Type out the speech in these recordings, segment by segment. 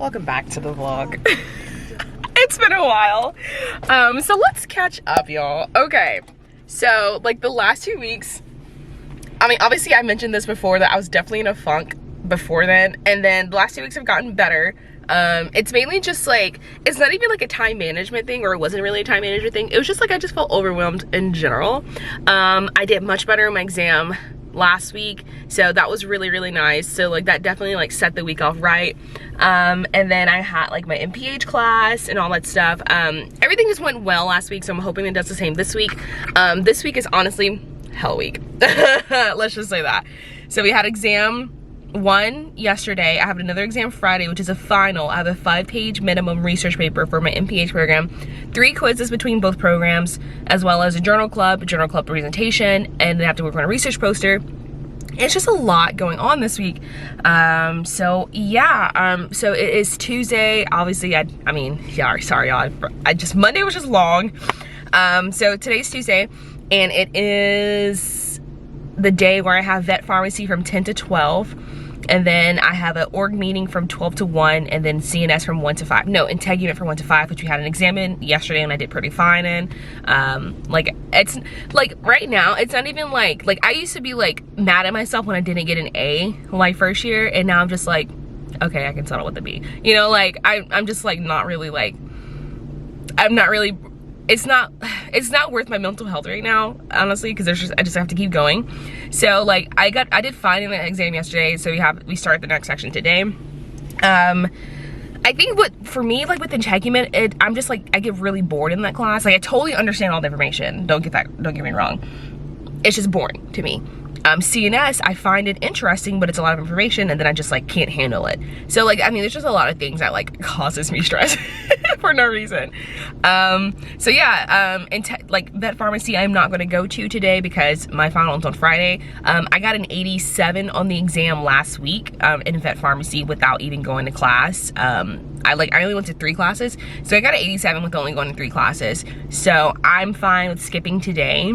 welcome back to the vlog. It's been a while. So let's catch up, y'all. Okay, so like the last 2 weeks, I mean, obviously I mentioned this before that I was definitely in a funk before then, and then the last 2 weeks have gotten better. It's mainly just like, it's not even like a time management thing, or it wasn't really a time management thing. It was just like I just felt overwhelmed in general. I did much better in my exam last week, so that was really nice. So like that definitely like set the week off right. And then I had like my MPH class and all that stuff. Everything just went well last week, so I'm hoping it does the same this week. This week is honestly hell week. Let's just say that. So we had exam 1 yesterday. I have another exam Friday, which is a final. I have a 5-page minimum research paper for my MPH program, 3 quizzes between both programs, as well as a journal club presentation, and then I have to work on a research poster. It's just a lot going on this week. So yeah, so it is Tuesday. Obviously, I mean, yeah, sorry y'all, Monday was just long. So today's Tuesday, and it is the day where I have vet pharmacy from 10 to 12. And then I have an org meeting from 12 to 1, and then CNS from 1 to 5. No, integument from 1 to 5, which we had an exam in yesterday and I did pretty fine in. Like, it's, like, right now, it's not even like, I used to be, like, mad at myself when I didn't get an A, like, first year, and now I'm just like, okay, I can settle with the B. You know, like, I'm just, like, not really, like, I'm not really, it's not worth my mental health right now, honestly, because I just have to keep going. So like I did fine in the exam yesterday, so we start the next section today. I think for me, like with integument, I'm just like, I get really bored in that class. Like I totally understand all the information, don't get me wrong, it's just boring to me. CNS, I find it interesting, but it's a lot of information, and then I just like can't handle it. So like, I mean, there's just a lot of things that like causes me stress for no reason. So yeah, like vet pharmacy, I'm not gonna go to today because my final is on Friday. I got an 87 on the exam last week in vet pharmacy without even going to class. I only went to 3 classes, so I got an 87 with only going to 3 classes. So I'm fine with skipping today,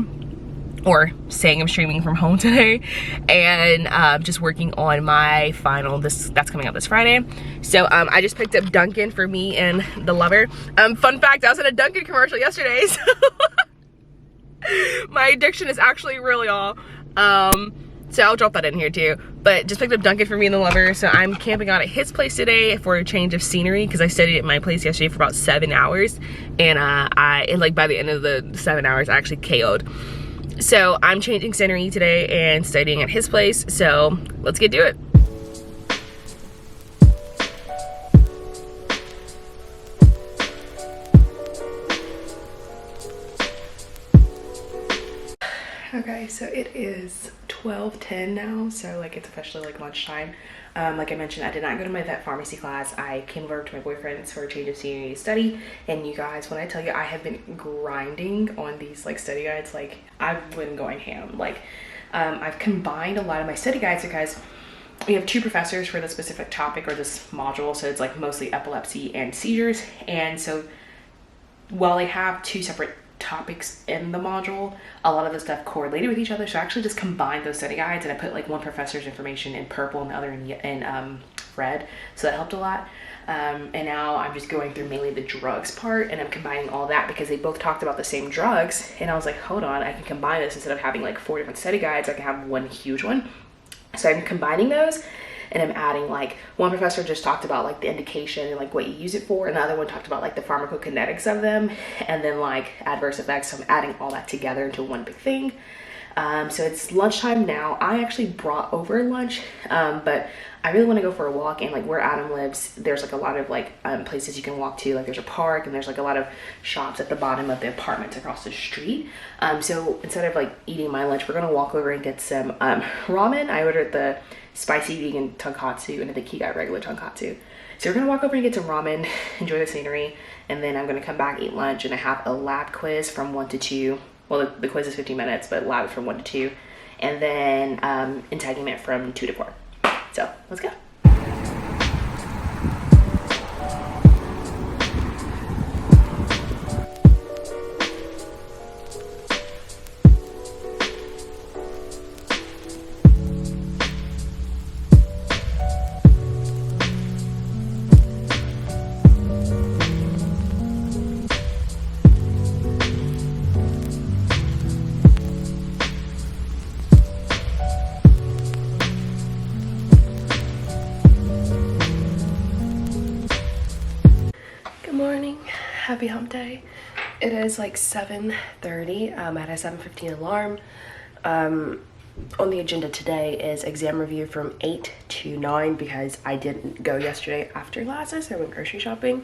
or saying I'm streaming from home today, and just working on my final that's coming out this Friday. So I just picked up Dunkin for me and the lover. Fun fact, I was at a Dunkin commercial yesterday, so my addiction is actually really all. So I'll drop that in here too, but just picked up Dunkin for me and the lover. So I'm camping out at his place today for a change of scenery, because I studied at my place yesterday for about 7 hours, and like by the end of the 7 hours I actually KO'd. So I'm changing scenery today and studying at his place, so let's get to it. Okay, so it is 12:10 now, so like it's officially like lunchtime. Like I mentioned, I did not go to my vet pharmacy class. I came over to my boyfriend's for a change of scenery to study. And you guys, when I tell you I have been grinding on these like study guides, like I've been going ham. Like I've combined a lot of my study guides because we have 2 professors for the specific topic or this module. So it's like mostly epilepsy and seizures. And so while they have 2 separate topics in the module, a lot of the stuff correlated with each other, so I actually just combined those study guides, and I put like one professor's information in purple and the other in red, so that helped a lot. And now I'm just going through mainly the drugs part, and I'm combining all that because they both talked about the same drugs, and I was like, hold on, I can combine this. Instead of having like 4 different study guides, I can have one huge one. So I'm combining those, and I'm adding, like, one professor just talked about like the indication and like what you use it for, and the other one talked about like the pharmacokinetics of them, and then like adverse effects. So I'm adding all that together into one big thing. So it's lunchtime now. I actually brought over lunch, but I really want to go for a walk, and like where Adam lives, there's like a lot of like places you can walk to. Like there's a park, and there's like a lot of shops at the bottom of the apartments across the street. So instead of like eating my lunch, we're gonna walk over and get some ramen. I ordered the spicy vegan tonkatsu, and I think he got regular tonkatsu. So we're gonna walk over and get some ramen, enjoy the scenery, and then I'm gonna come back, eat lunch, and I have a lab quiz from 1 to 2. Well, the quiz is 15 minutes, but lab is from 1 to 2, and then integument from 2 to 4. So let's go. Happy hump day. It is like 7:30. I had a 7:15 alarm. On the agenda today is exam review from 8 to 9 because I didn't go yesterday after classes. I went grocery shopping.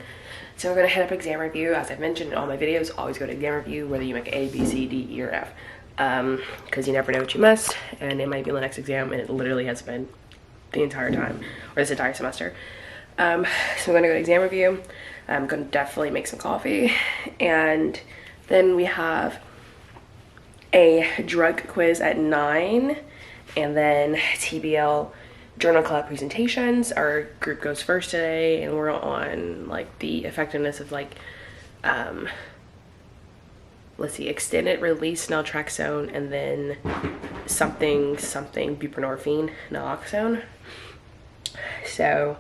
So we're gonna head up exam review. As I've mentioned in all my videos, always go to exam review, whether you make A, B, C, D, E, or F. Because you never know what you missed, and it might be the next exam, and it literally has been the entire time, or this entire semester. So I'm gonna go to exam review. I'm gonna definitely make some coffee, and then we have a drug quiz at 9, and then TBL journal club presentations. Our group goes first today, and we're on like the effectiveness of like let's see, extended release naltrexone, and then something buprenorphine naloxone. So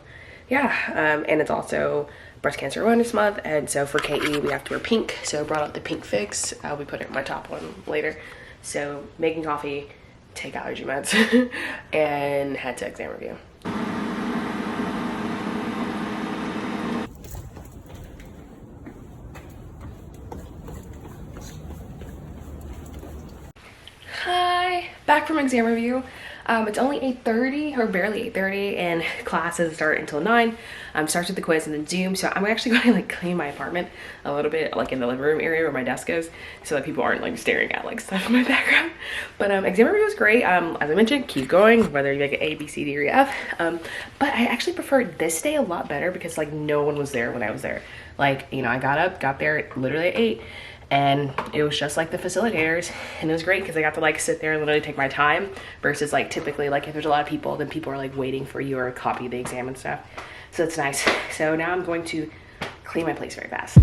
yeah, and it's also breast cancer awareness month, and so for KE we have to wear pink, so I brought out the pink figs. I'll be putting my top on later. So making coffee, take allergy meds, and head to exam review. Hi, back from exam review. It's only 8:30, or barely 8:30, and classes start until 9. Starts with the quiz and then Zoom. So I'm actually going to like clean my apartment a little bit, like in the living room area where my desk is, so that people aren't like staring at like stuff in my background. But exam review was great. As I mentioned, keep going, whether you make an A, B, C, D, or F. But I actually preferred this day a lot better because like no one was there when I was there. Like, you know, I got there literally at 8. And it was just like the facilitators, and it was great because I got to like sit there and literally take my time versus like typically like if there's a lot of people, then people are like waiting for you or copy the exam and stuff. So it's nice. So now I'm going to clean my place very fast.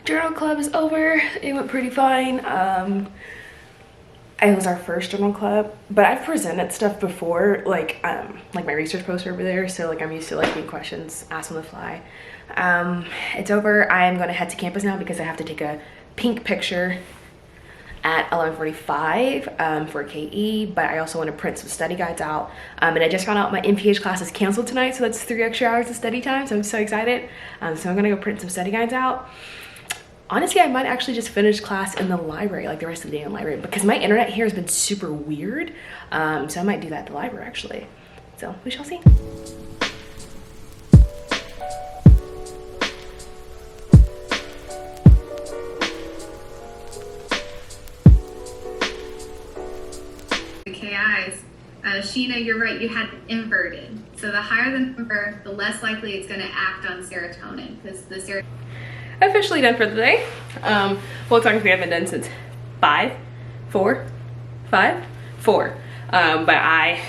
Journal club is over. It went pretty fine. It was our first journal club, but I've presented stuff before, like my research poster over there, so like I'm used to like being questions asked on the fly. It's over. I'm gonna head to campus now because I have to take a pink picture at 11:45 for KE, but I also want to print some study guides out. And I just found out my MPH class is canceled tonight, so that's 3 extra hours of study time, so I'm so excited. So I'm gonna go print some study guides out. Honestly, I might actually just finish class in the library, like the rest of the day in the library, because my internet here has been super weird. So I might do that at the library actually. So we shall see. The KIs, Sheena, you're right, you had inverted. So the higher the number, the less likely it's going to act on serotonin, because the serotonin. Officially done for the day. Well, technically I've been done since 5, 4. But I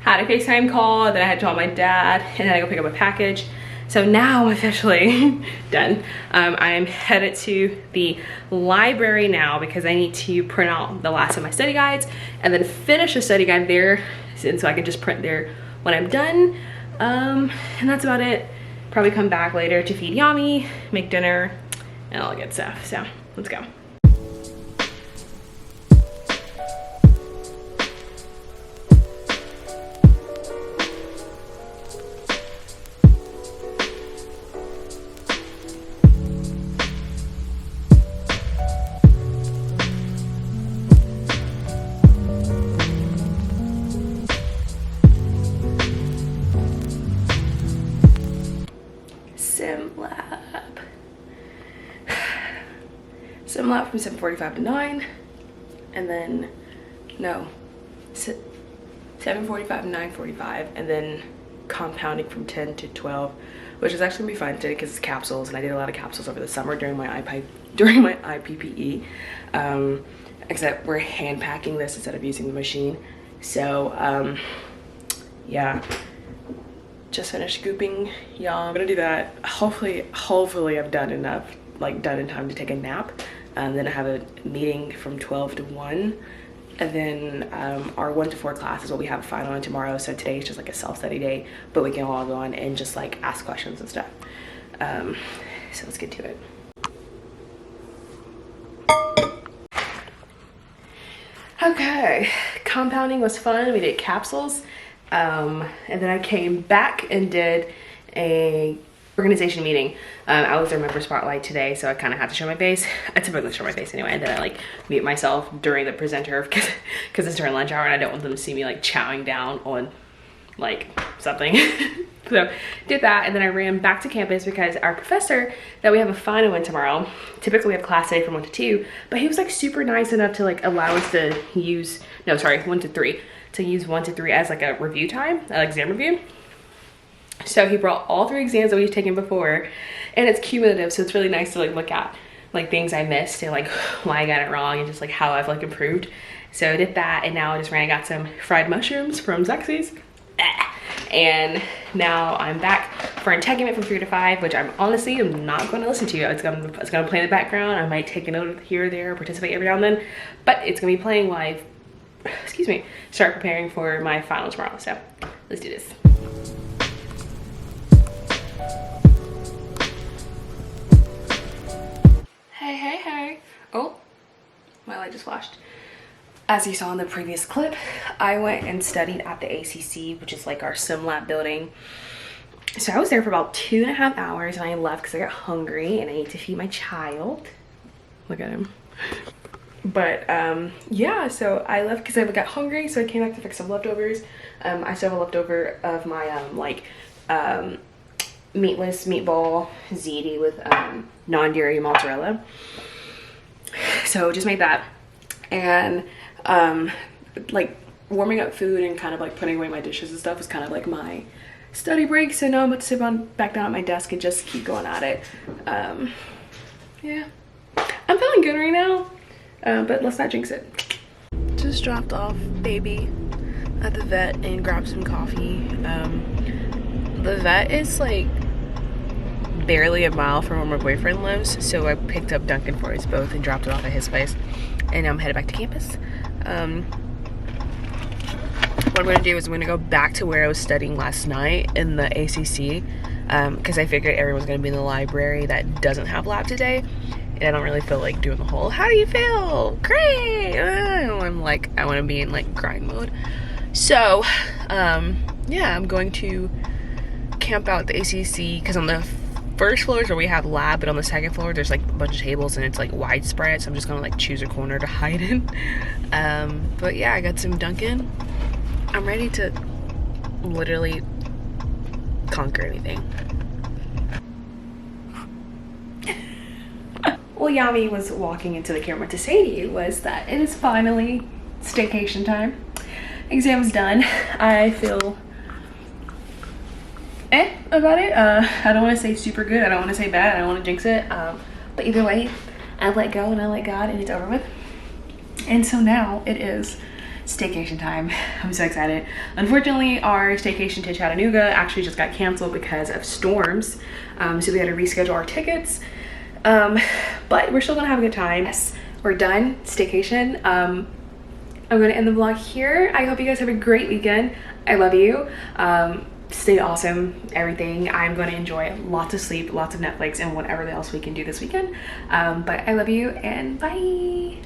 had a FaceTime call, then I had to call my dad, and then I go pick up a package. So now I'm officially done. I'm headed to the library now because I need to print out the last of my study guides and then finish a study guide there, and so I can just print there when I'm done. And that's about it. Probably come back later to feed Yami, make dinner, and all that good stuff. So let's go. Sim lab from 7:45 to 9, and then no, 7:45 to 9:45, and then compounding from 10 to 12, which is actually gonna be fun today because it's capsules, and I did a lot of capsules over the summer during my IPPE. Except we're hand packing this instead of using the machine. So yeah, just finished scooping. Yeah, I'm gonna do that. Hopefully I've done enough like done in time to take a nap. Then I have a meeting from 12 to 1. And then our 1 to 4 class is what we have a final on tomorrow. So today is just like a self-study day, but we can log on and just like ask questions and stuff. So let's get to it. Okay, compounding was fun. We did capsules. And then I came back and did a organization meeting. I was their member spotlight today, so I kind of had to show my face. I typically show my face anyway, and then I like mute myself during the presenter because it's during lunch hour and I don't want them to see me like chowing down on like something. So did that, and then I ran back to campus because our professor that we have a final in tomorrow, typically we have class today from 1 to 2, but he was like super nice enough to like allow us to use, 1 to 3, to use 1 to 3 as like a review time, an exam review. So he brought all 3 exams that we've taken before, and it's cumulative, so it's really nice to like look at like things I missed and like why I got it wrong and just like how I've like improved. So I did that, and now I just got some fried mushrooms from Zaxby's. And now I'm back for integument from 3 to 5, which I'm honestly not going to listen to. It's gonna play in the background. I might take a note here or there, participate every now and then, but it's gonna be playing while I start preparing for my final tomorrow. So let's do this. Hey. Oh, my light just flashed. As you saw in the previous clip, I went and studied at the ACC, which is like our sim lab building. So I was there for about 2.5 hours, and I left because I got hungry and I need to feed my child. Look at him. But yeah, so I left because I got hungry, so I came back to fix some leftovers. I still have a leftover of my meatless meatball ziti with non-dairy mozzarella. So just made that, and like warming up food and kind of like putting away my dishes and stuff was kind of like my study break. So now I'm about to sit back down at my desk and just keep going at it. Yeah, I'm feeling good right now, but let's not jinx it. Just dropped off baby at the vet and grabbed some coffee. The vet is like barely a mile from where my boyfriend lives, so I picked up Dunkin for us both and dropped it off at his place, and I'm headed back to campus. What I'm gonna do is I'm gonna go back to where I was studying last night in the ACC, because I figured everyone's gonna be in the library that doesn't have lab today, and I don't really feel like doing the whole "how do you feel? Great!" I'm like, I want to be in like grind mode. So yeah, I'm going to camp out at the ACC because on the first floor is where we have lab, but on the second floor there's like a bunch of tables and it's like widespread, so I'm just gonna like choose a corner to hide in. But yeah, I got some Dunkin'. I'm ready to literally conquer anything. Well, Yami was walking into the camera to say to you was that it is finally staycation time. Exam's done. I feel about it. I don't want to say super good, I don't want to say bad, I don't want to jinx it, but either way, I let go and I let God, and it's over with. And so now it is staycation time. I'm so excited. Unfortunately, our staycation to Chattanooga actually just got canceled because of storms, so we had to reschedule our tickets, but we're still gonna have a good time. Yes, we're done staycation. I'm gonna end the vlog here. I hope you guys have a great weekend. I love you. Stay awesome, everything. I'm going to enjoy lots of sleep, lots of Netflix, and whatever else we can do this weekend. But I love you, and bye.